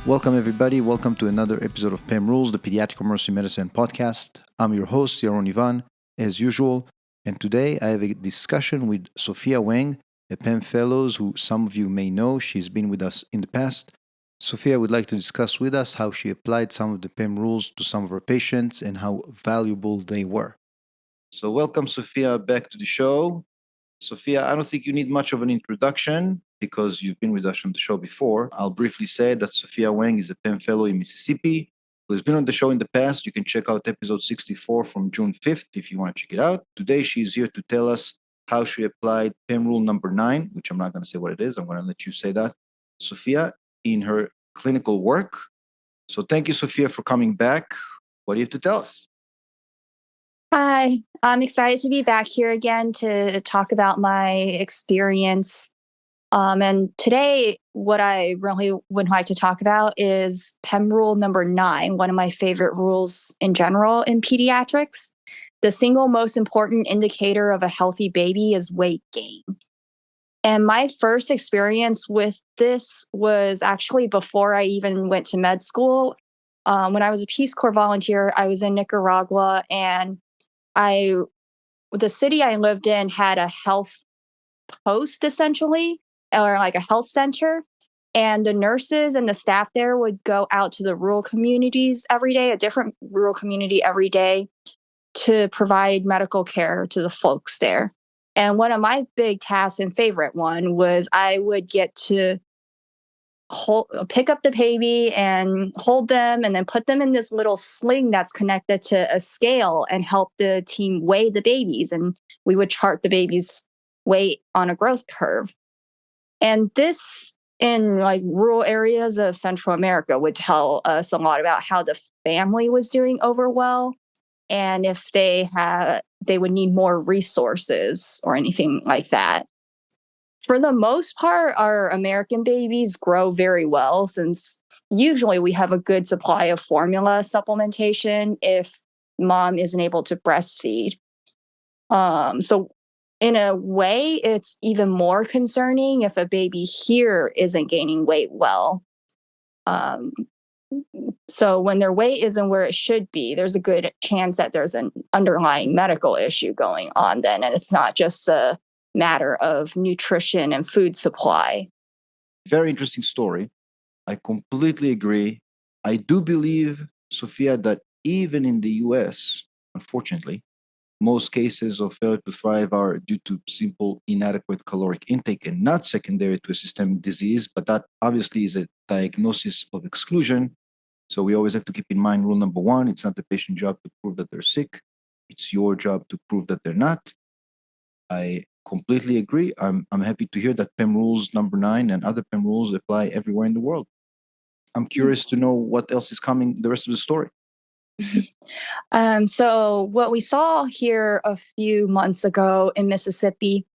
Welcome, everybody. Welcome to another episode of PEM Rules, the Pediatric Emergency Medicine podcast. I'm your host, Yaron Ivan, as usual. And today I have a discussion with Sophia Wang, a PEM Fellow who some of you may know. She's been with us in the past. Sophia would like to discuss with us how she applied some of the PEM rules to some of her patients and how valuable they were. So welcome, Sophia, back to the show. Sophia, I don't think you need much of an introduction because you've been with us on the show before. I'll briefly say that Sophia Wang is a PEM Fellow in Mississippi who has been on the show in the past. You can check out episode 64 from June 5th if you want to check it out. Today, she's here to tell us how she applied PEM rule number 9, which I'm not going to say what it is. I'm going to let you say that, Sophia, in her clinical work. So thank you, Sophia, for coming back. What do you have to tell us? Hi, I'm excited to be back here again to talk about my experience. And today, what I really would like to talk about is PEM rule number 9, one of my favorite rules in general in pediatrics. The single most important indicator of a healthy baby is weight gain. And my first experience with this was actually before I even went to med school. When I was a Peace Corps volunteer, I was in Nicaragua, and the city I lived in had a health post essentially, or like a health center. And the nurses and the staff there would go out to the rural communities every day, a different rural community every day, to provide medical care to the folks there. And one of my big tasks and favorite one was I would get to pick up the baby and hold them and then put them in this little sling that's connected to a scale and help the team weigh the babies. And we would chart the baby's weight on a growth curve. And this in like rural areas of Central America would tell us a lot about how the family was doing overall and if they would need more resources or anything like that. For the most part, our American babies grow very well since usually we have a good supply of formula supplementation if mom isn't able to breastfeed. So in a way, it's even more concerning if a baby here isn't gaining weight well. So when their weight isn't where it should be, there's a good chance that there's an underlying medical issue going on then, and it's not just a matter of nutrition and food supply. Very interesting story. I completely agree. I do believe, Sophia, that even in the US, unfortunately, most cases of failure to thrive are due to simple inadequate caloric intake and not secondary to a systemic disease, but that obviously is a diagnosis of exclusion. So we always have to keep in mind rule number 1, it's not the patient's job to prove that they're sick. It's your job to prove that they're not. I completely agree. I'm happy to hear that PEM rules number 9 and other PEM rules apply everywhere in the world. I'm curious to know what else is coming, the rest of the story. So what we saw here a few months ago in Mississippi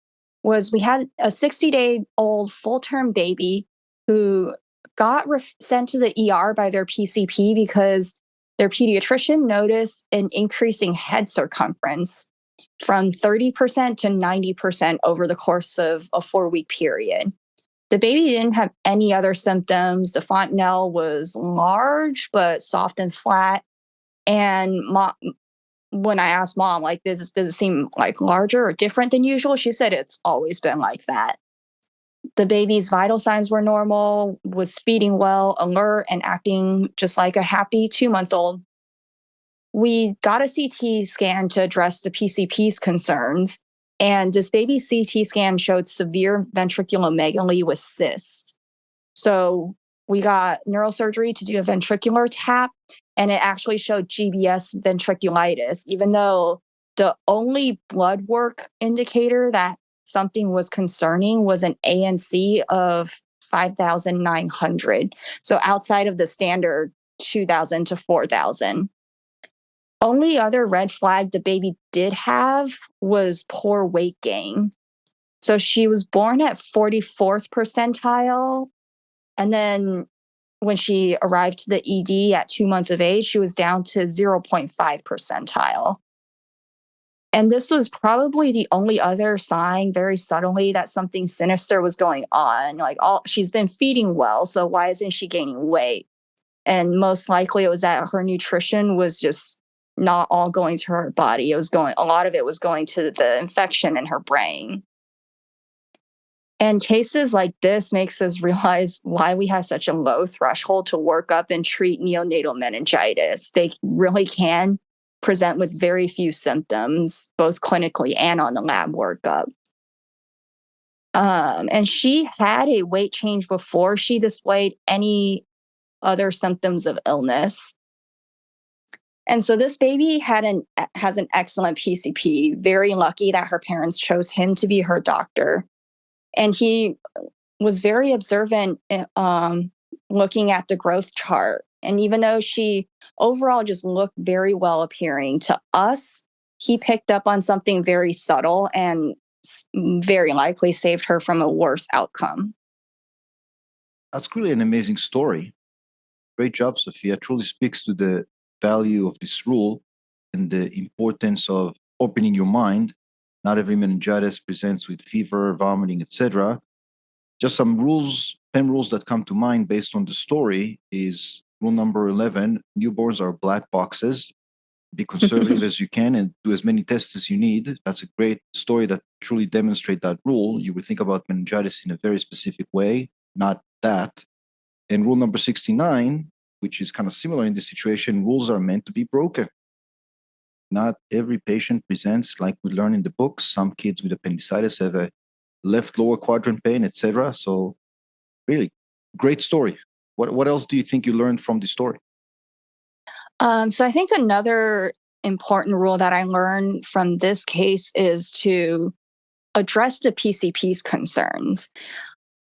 was we had a 60-day-old full-term baby who got sent to the ER by their PCP because their pediatrician noticed an increasing head circumference from 30% to 90% over the course of a 4-week period. The baby didn't have any other symptoms. The fontanelle was large, but soft and flat. And when I asked mom, like, does it seem like larger or different than usual? She said it's always been like that. The baby's vital signs were normal, was feeding well, alert, and acting just like a happy 2-month-old. We got a CT scan to address the PCP's concerns, and this baby's CT scan showed severe ventriculomegaly with cyst. So we got neurosurgery to do a ventricular tap, and it actually showed GBS ventriculitis, even though the only blood work indicator that something was concerning was an ANC of 5,900. So outside of the standard 2,000 to 4,000. Only other red flag the baby did have was poor weight gain. So she was born at 44th percentile. And then when she arrived to the ED at 2 months of age, she was down to 0.5 percentile. And this was probably the only other sign, very subtly, that something sinister was going on. Like, she's been feeding well, so why isn't she gaining weight? And most likely it was that her nutrition was just not all going to her body. A lot of it was going to the infection in her brain. And cases like this makes us realize why we have such a low threshold to work up and treat neonatal meningitis. They really can present with very few symptoms, both clinically and on the lab workup. And she had a weight change before she displayed any other symptoms of illness. And so this baby has an excellent PCP, very lucky that her parents chose him to be her doctor. And he was very observant, looking at the growth chart. And even though she overall just looked very well appearing to us, he picked up on something very subtle and very likely saved her from a worse outcome. That's really an amazing story. Great job, Sophia. Truly speaks to the value of this rule and the importance of opening your mind. Not every meningitis presents with fever, vomiting, etc. Just some rules, PEM rules that come to mind based on the story is rule number 11, newborns are black boxes. Be conservative as you can and do as many tests as you need. That's a great story that truly demonstrates that rule. You would think about meningitis in a very specific way, not that. And rule number 69, which is kind of similar in this situation, rules are meant to be broken. Not every patient presents like we learn in the books. Some kids with appendicitis have a left lower quadrant pain, etc. So really great story. What else do you think you learned from the story? So I think another important rule that I learned from this case is to address the PCP's concerns.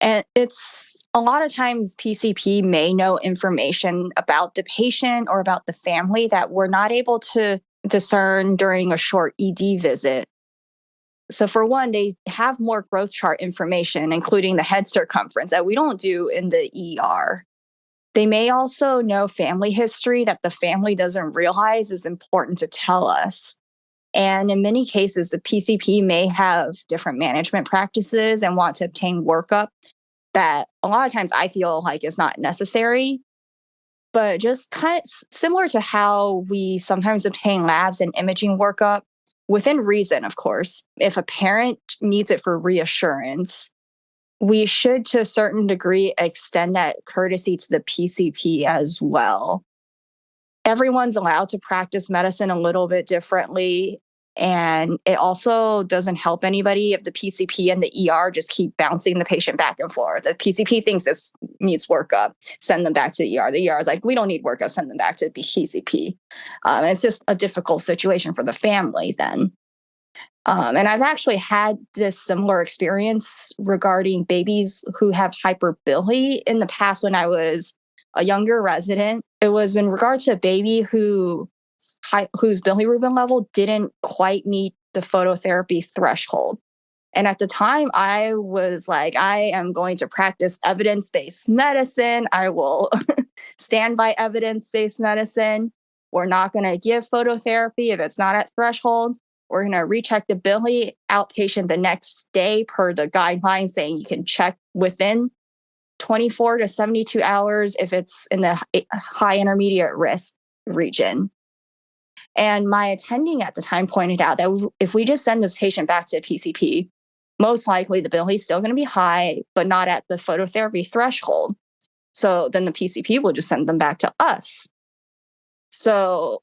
And it's a lot of times PCP may know information about the patient or about the family that we're not able to discern during a short ED visit. So for one, they have more growth chart information, including the head circumference that we don't do in the ER. They may also know family history that the family doesn't realize is important to tell us. And in many cases, the PCP may have different management practices and want to obtain workup that a lot of times I feel like is not necessary. But just kind of similar to how we sometimes obtain labs and imaging workup, within reason, of course, if a parent needs it for reassurance, we should, to a certain degree, extend that courtesy to the PCP as well. Everyone's allowed to practice medicine a little bit differently. And it also doesn't help anybody if the PCP and the ER just keep bouncing the patient back and forth. The PCP thinks this needs workup, send them back to the ER. The ER is like, we don't need workup, send them back to the PCP. And it's just a difficult situation for the family then. And I've actually had this similar experience regarding babies who have hyperbiliary in the past when I was a younger resident. It was in regard to a baby whose bilirubin level didn't quite meet the phototherapy threshold. And at the time, I was like, I am going to practice evidence-based medicine. I will stand by evidence-based medicine. We're not going to give phototherapy if it's not at threshold. We're going to recheck the billy outpatient the next day per the guidelines saying you can check within 24 to 72 hours if it's in the high intermediate risk region. And my attending at the time pointed out that if we just send this patient back to a PCP, most likely the billy is still going to be high, but not at the phototherapy threshold. So then the PCP will just send them back to us. So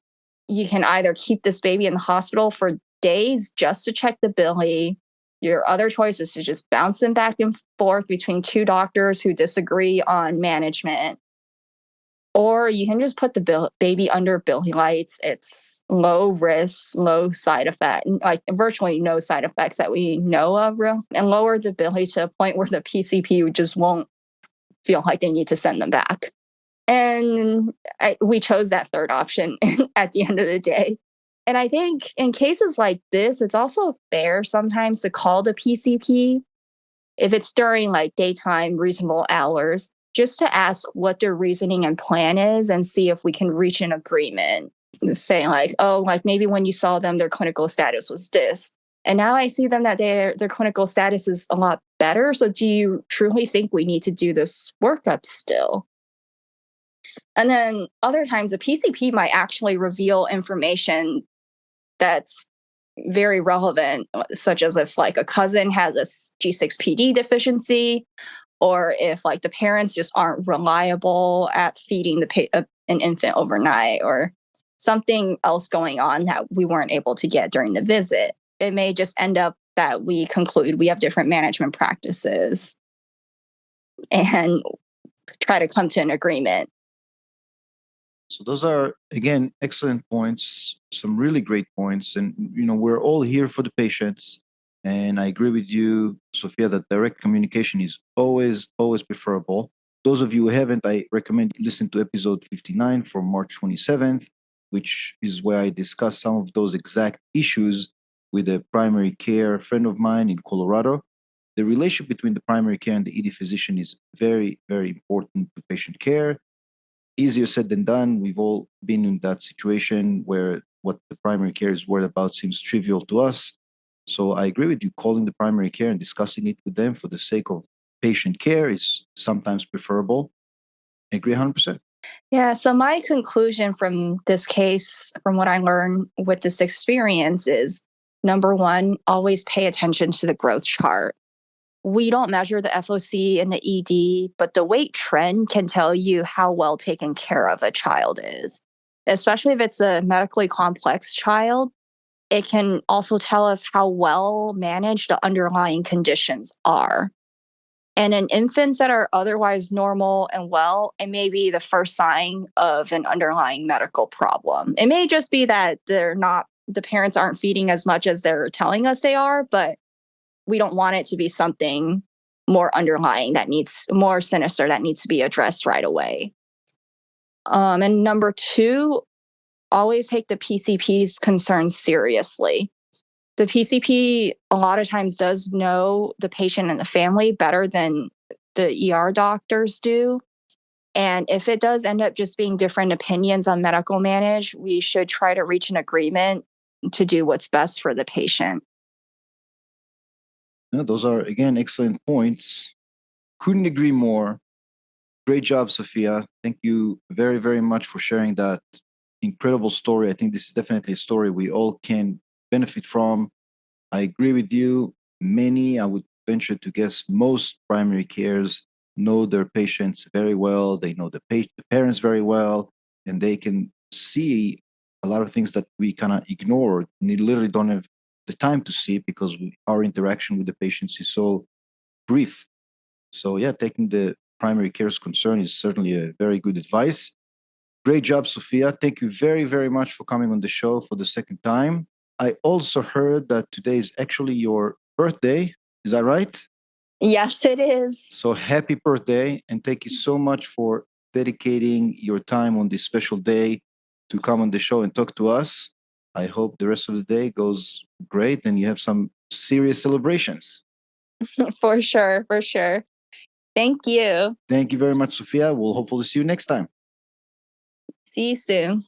you can either keep this baby in the hospital for days just to check the billy. Your other choice is to just bounce them back and forth between two doctors who disagree on management. Or you can just put the baby under billy lights. It's low risk, low side effect, like virtually no side effects that we know of, and lower the billy to a point where the PCP just won't feel like they need to send them back. And we chose that third option at the end of the day. And I think in cases like this, it's also fair sometimes to call the PCP if it's during like daytime reasonable hours, just to ask what their reasoning and plan is and see if we can reach an agreement. Saying like, oh, like maybe when you saw them, their clinical status was this. And now I see them that their clinical status is a lot better. So do you truly think we need to do this workup still? And then other times, a PCP might actually reveal information that's very relevant, such as if like a cousin has a G6PD deficiency, or if like the parents just aren't reliable at feeding an infant overnight, or something else going on that we weren't able to get during the visit. It may just end up that we conclude we have different management practices and try to come to an agreement. So those are, again, excellent points, some really great points. And, we're all here for the patients. And I agree with you, Sophia, that direct communication is always, always preferable. Those of you who haven't, I recommend listen to episode 59 from March 27th, which is where I discuss some of those exact issues with a primary care friend of mine in Colorado. The relationship between the primary care and the ED physician is very, very important to patient care. Easier said than done. We've all been in that situation where what the primary care is worried about seems trivial to us. So I agree with you. Calling the primary care and discussing it with them for the sake of patient care is sometimes preferable. I agree 100%. Yeah. So my conclusion from this case, from what I learned with this experience, is number one, always pay attention to the growth chart. We don't measure the FOC in the ED, but the weight trend can tell you how well taken care of a child is, especially if it's a medically complex child. It can also tell us how well managed the underlying conditions are. And in infants that are otherwise normal and well, it may be the first sign of an underlying medical problem. It may just be that the parents aren't feeding as much as they're telling us they are, but we don't want it to be something more underlying that needs more sinister that needs to be addressed right away. And number two, always take the PCP's concerns seriously. The PCP a lot of times does know the patient and the family better than the ER doctors do. And if it does end up just being different opinions on medical manage, we should try to reach an agreement to do what's best for the patient. Those are, again, excellent points. Couldn't agree more. Great job, Sophia. Thank you very, very much for sharing that incredible story. I think this is definitely a story we all can benefit from. I agree with you. Many, I would venture to guess, most primary cares know their patients very well. They know the parents very well, and they can see a lot of things that we kind of ignore. We literally don't have the time to see because our interaction with the patients is so brief. So, yeah, taking the primary care's concern is certainly a very good advice. Great job, Sophia. Thank you very, very much for coming on the show for the second time. I also heard that today is actually your birthday. Is that right? Yes, it is. So happy birthday. And thank you so much for dedicating your time on this special day to come on the show and talk to us. I hope the rest of the day goes great and you have some serious celebrations. For sure. For sure. Thank you. Thank you very much, Sophia. We'll hopefully see you next time. See you soon.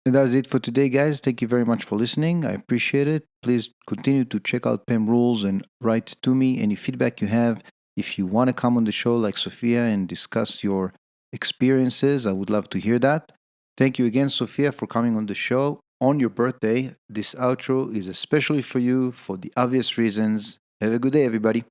And that's it for today, guys. Thank you very much for listening. I appreciate it. Please continue to check out PEM Rules and write to me any feedback you have. If you want to come on the show like Sophia and discuss your experiences, I would love to hear that. Thank you again, Sophia, for coming on the show on your birthday. This outro is especially for you for the obvious reasons. Have a good day, everybody.